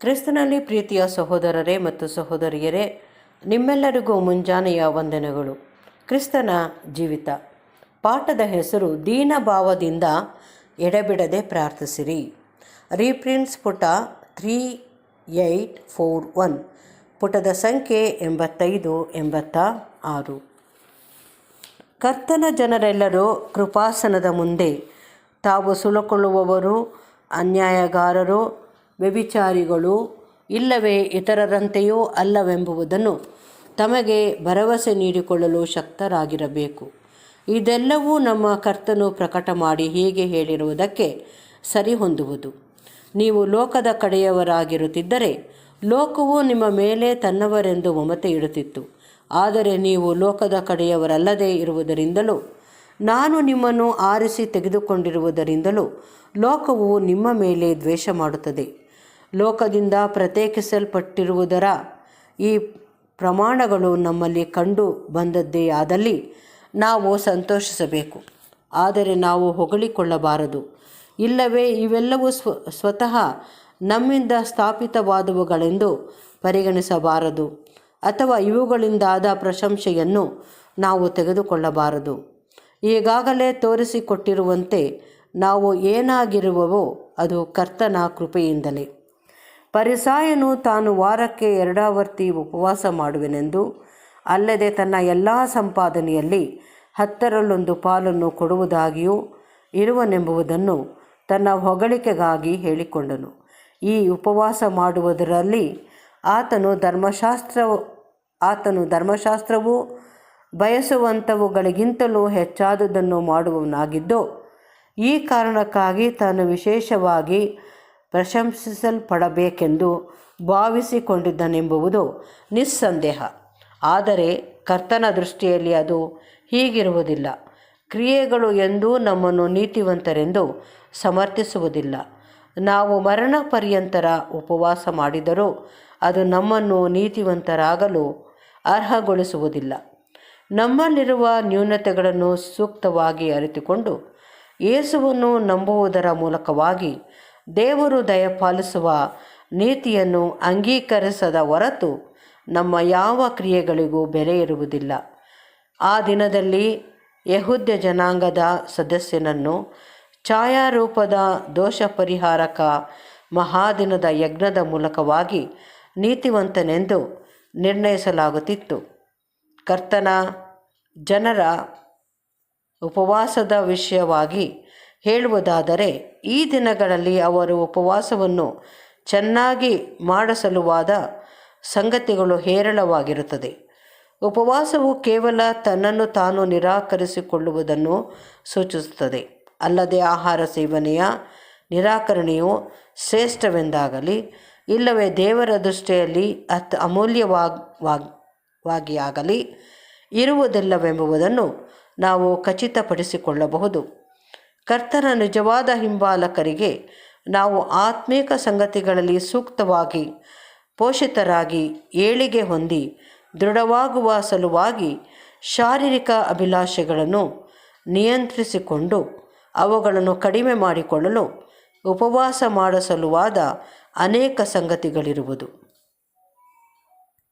ಕ್ರಿಸ್ತನಲ್ಲಿ ಪ್ರೀತಿಯ ಸಹೋದರರೇ ಮತ್ತು ಸಹೋದರಿಯರೇ, ನಿಮ್ಮೆಲ್ಲರಿಗೂ ಮುಂಜಾನೆಯ ವಂದನೆಗಳು. ಕ್ರಿಸ್ತನ ಜೀವಿತ ಪಾಠದ ಹೆಸರು ದೀನಭಾವದಿಂದ ಎಡೆಬಿಡದೆ ಪ್ರಾರ್ಥಿಸಿರಿ. ರೀಪ್ರಿಂಟ್ಸ್ ಪುಟ 3841, ಪುಟದ ಸಂಖ್ಯೆ 85-86. ಕರ್ತನ ಜನರೆಲ್ಲರೂ ಕೃಪಾಸನದ ಮುಂದೆ ತಾವು ಸುಲಕೊಳ್ಳುವವರು, ಅನ್ಯಾಯಗಾರರು, ವ್ಯಭಿಚಾರಿಗಳು, ಇಲ್ಲವೇ ಇತರರಂತೆಯೂ ಅಲ್ಲವೆಂಬುದನ್ನು ತಮಗೆ ಭರವಸೆ ನೀಡಿಕೊಳ್ಳಲು ಶಕ್ತರಾಗಿರಬೇಕು. ಇದೆಲ್ಲವೂ ನಮ್ಮ ಕರ್ತನು ಪ್ರಕಟ ಮಾಡಿ ಹೀಗೆ ಹೇಳಿರುವುದಕ್ಕೆ ಸರಿಹೊಂದುವುದು: ನೀವು ಲೋಕದ ಕಡೆಯವರಾಗಿರುತ್ತಿದ್ದರೆ ಲೋಕವು ನಿಮ್ಮ ಮೇಲೆ ತನ್ನವರೆಂದು ಮಮತೆ ಇಡುತ್ತಿತ್ತು. ಆದರೆ ನೀವು ಲೋಕದ ಕಡೆಯವರಲ್ಲದೆ ಇರುವುದರಿಂದಲೂ ನಾನು ನಿಮ್ಮನ್ನು ಆರಿಸಿ ತೆಗೆದುಕೊಂಡಿರುವುದರಿಂದಲೂ ಲೋಕವು ನಿಮ್ಮ ಮೇಲೆ ದ್ವೇಷ ಮಾಡುತ್ತದೆ. ಲೋಕದಿಂದ ಪ್ರತ್ಯೇಕಿಸಲ್ಪಟ್ಟಿರುವುದರ ಈ ಪ್ರಮಾಣಗಳು ನಮ್ಮಲ್ಲಿ ಕಂಡು ಬಂದದ್ದೇ ಆದಲ್ಲಿ ನಾವು ಸಂತೋಷಿಸಬೇಕು. ಆದರೆ ನಾವು ಹೊಗಳಿಕೊಳ್ಳಬಾರದು. ಇಲ್ಲವೇ ಇವೆಲ್ಲವೂ ಸ್ವತಃ ನಮ್ಮಿಂದ ಸ್ಥಾಪಿತವಾದವುಗಳೆಂದು ಪರಿಗಣಿಸಬಾರದು, ಅಥವಾ ಇವುಗಳಿಂದಾದ ಪ್ರಶಂಸೆಯನ್ನು ನಾವು ತೆಗೆದುಕೊಳ್ಳಬಾರದು. ಈಗಾಗಲೇ ತೋರಿಸಿಕೊಟ್ಟಿರುವಂತೆ ನಾವು ಏನಾಗಿರುವವೋ ಅದು ಕರ್ತನ ಕೃಪೆಯಿಂದಲೇ. ಫರಿಸಾಯನು ತಾನು ವಾರಕ್ಕೆ 2 ಆವರ್ತಿ ಉಪವಾಸ ಮಾಡುವೆನೆಂದು, ಅಲ್ಲದೆ ತನ್ನ ಎಲ್ಲ ಸಂಪಾದನೆಯಲ್ಲಿ 10 ಪಾಲನ್ನು ಕೊಡುವುದಾಗಿಯೂ ಇರುವನೆಂಬುದನ್ನು ತನ್ನ ಹೊಗಳಿಕೆಗಾಗಿ ಹೇಳಿಕೊಂಡನು. ಈ ಉಪವಾಸ ಮಾಡುವುದರಲ್ಲಿ ಆತನು ಧರ್ಮಶಾಸ್ತ್ರವು ಬಯಸುವಂಥವುಗಳಿಗಿಂತಲೂ ಹೆಚ್ಚಾದುದನ್ನು ಮಾಡುವವನಾಗಿದ್ದು, ಈ ಕಾರಣಕ್ಕಾಗಿ ತಾನು ವಿಶೇಷವಾಗಿ ಪ್ರಶಂಸಿಸಲ್ಪಡಬೇಕೆಂದು ಭಾವಿಸಿಕೊಂಡಿದ್ದನೆಂಬುದು ನಿಸ್ಸಂದೇಹ. ಆದರೆ ಕರ್ತನ ದೃಷ್ಟಿಯಲ್ಲಿ ಅದು ಹೀಗಿರುವುದಿಲ್ಲ. ಕ್ರಿಯೆಗಳು ಎಂದೂ ನಮ್ಮನ್ನು ನೀತಿವಂತರೆಂದು ಸಮರ್ಥಿಸುವುದಿಲ್ಲ. ನಾವು ಮರಣ ಪರ್ಯಂತರ ಉಪವಾಸ ಮಾಡಿದರೂ ಅದು ನಮ್ಮನ್ನು ನೀತಿವಂತರಾಗಲು ಅರ್ಹಗೊಳಿಸುವುದಿಲ್ಲ. ನಮ್ಮಲ್ಲಿರುವ ನ್ಯೂನತೆಗಳನ್ನು ಸೂಕ್ತವಾಗಿ ಅರಿತುಕೊಂಡು ಯೇಸುವನ್ನು ನಂಬುವುದರ ಮೂಲಕವಾಗಿ ದೇವರು ದಯಪಾಲಿಸುವ ನೀತಿಯನ್ನು ಅಂಗೀಕರಿಸದ ಹೊರತು ನಮ್ಮ ಯಾವ ಕ್ರಿಯೆಗಳಿಗೂ ಬೆಲೆ ಇರುವುದಿಲ್ಲ. ಆ ದಿನದಲ್ಲಿ ಯೆಹೂದ್ಯ ಜನಾಂಗದ ಸದಸ್ಯನನ್ನು ಛಾಯಾರೂಪದ ದೋಷ ಪರಿಹಾರಕ ಮಹಾದಿನದ ಯಜ್ಞದ ಮೂಲಕವಾಗಿ ನೀತಿವಂತನೆಂದು ನಿರ್ಣಯಿಸಲಾಗುತ್ತಿತ್ತು. ಕರ್ತನ ಜನರ ಉಪವಾಸದ ವಿಷಯವಾಗಿ ಹೇಳುವುದಾದರೆ, ಈ ದಿನಗಳಲ್ಲಿ ಅವರು ಉಪವಾಸವನ್ನು ಚೆನ್ನಾಗಿ ಮಾಡಸಲುವಾದ ಸಂಗತಿಗಳು ಹೇರಳವಾಗಿರುತ್ತದೆ. ಉಪವಾಸವು ಕೇವಲ ತನ್ನನ್ನು ತಾನು ನಿರಾಕರಿಸಿಕೊಳ್ಳುವುದನ್ನು ಸೂಚಿಸುತ್ತದೆ. ಅಲ್ಲದೆ ಆಹಾರ ಸೇವನೆಯ ನಿರಾಕರಣೆಯು ಶ್ರೇಷ್ಠವೆಂದಾಗಲಿ, ಇಲ್ಲವೇ ದೇವರ ದೃಷ್ಟಿಯಲ್ಲಿ ಅಮೂಲ್ಯವಾಗಿಯಾಗಲಿ ಇರುವುದಿಲ್ಲವೆಂಬುದನ್ನು ನಾವು ಖಚಿತಪಡಿಸಿಕೊಳ್ಳಬಹುದು. ಕರ್ತನ ನಿಜವಾದ ಹಿಂಬಾಲಕರಿಗೆ ನಾವು ಆತ್ಮೀಕ ಸಂಗತಿಗಳಲ್ಲಿ ಸೂಕ್ತವಾಗಿ ಪೋಷಿತರಾಗಿ ಏಳಿಗೆ ಹೊಂದಿ ದೃಢವಾಗುವ ಸಲುವಾಗಿ ಶಾರೀರಿಕ ಅಭಿಲಾಷೆಗಳನ್ನು ನಿಯಂತ್ರಿಸಿಕೊಂಡು ಅವುಗಳನ್ನು ಕಡಿಮೆ ಮಾಡಿಕೊಳ್ಳಲು ಉಪವಾಸ ಮಾಡಸಲುವಾದ ಅನೇಕ ಸಂಗತಿಗಳಿರುವುದು.